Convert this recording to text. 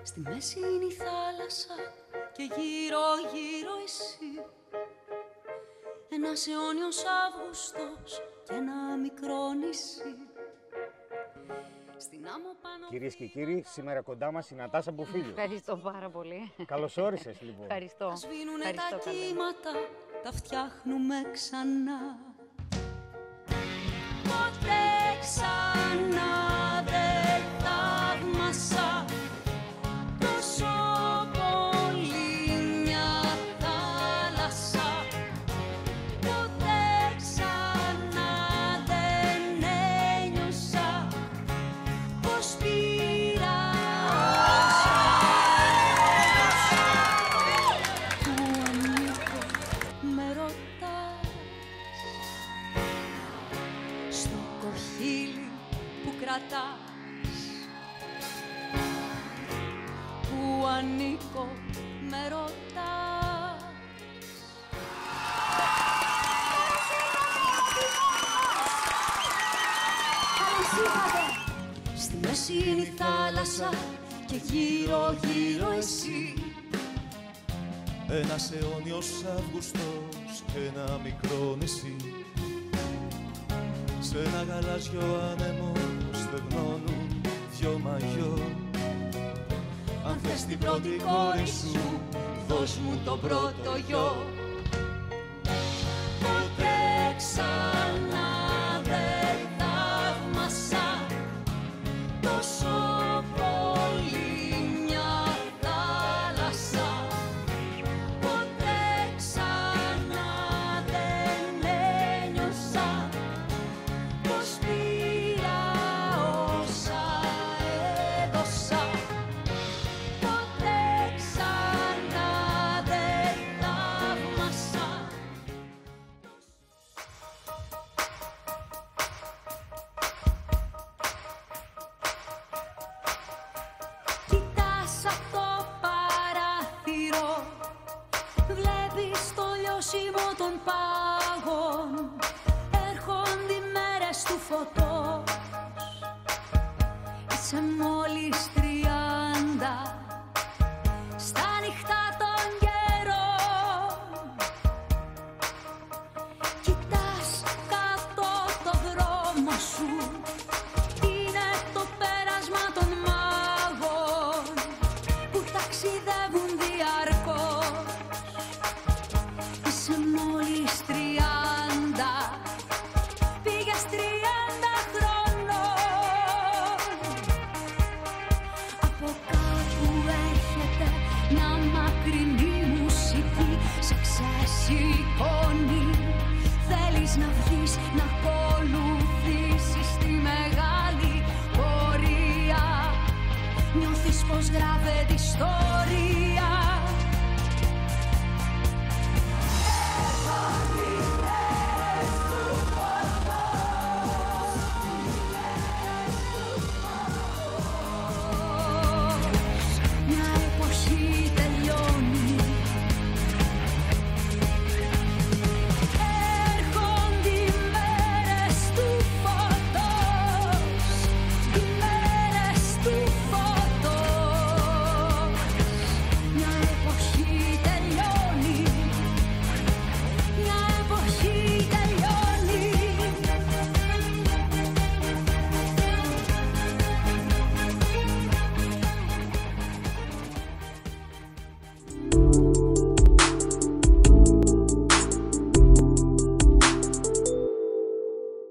Στη μέση είναι η θάλασσα και γύρω γύρω εσύ. Ένας αιώνιος Αύγουστος και ένα μικρό νησί. Στην άμμο πάνω... Κυρίες και κύριοι, σήμερα κοντά μας η Νατάσα Μπουφίλιου. Ευχαριστώ πάρα πολύ. Καλώς όρισες, λοιπόν. Ευχαριστώ. Σβήνουνε τα κύματα, τα φτιάχνουμε ξανά. Ποτέ ξανά δεν θαύμασα τόσο πολύ μια θάλασσα. Ποτέ ξανά δεν ένιωσα πως πήρα όσα που ανήκω. Με ρωτάς στο κοχύλι που κρατάς, που ανήκω. Με ρωτάς. Στη μέση είναι η θάλασσα και γύρω γύρω εσύ. Ένας αιώνιος Αύγουστος και ένα μικρό νησί. Σε ένα γαλάζιο άνεμο στεγνώνουν δυο μαγιό. Αν θες την πρώτη κόρη σου, δώσ' μου το πρώτο γιο. Ποτέ ξανά δεν θαύμασα τόσο πολύ μια θάλασσα. Ποτέ ξανά δεν ένιωσα πως πήρα όσα έδωσα. Ποτέ ξανά δεν θαύμασα. Κοιτάς απ' το παράθυρο, βλέπεις το λιώσιμο των πάγων. Έρχονται οι μέρες του φωτός, είσαι μόλις 30 στα νυχτά των καιρών. Κοιτάς κάτω το δρόμο σου, είναι το πέρασμα των μάγων που ταξιδεύουν διαρκώς. Είσαι μόλις 30, πήγες 30 χρονών. Από κάπου έρχεται μια μακρινή μουσική, σε ξεσηκώνει. Θέλεις να βγεις, να ακολουθήσεις τη μεγάλη πορεία. Νιώθεις πως γράφεται ιστορία.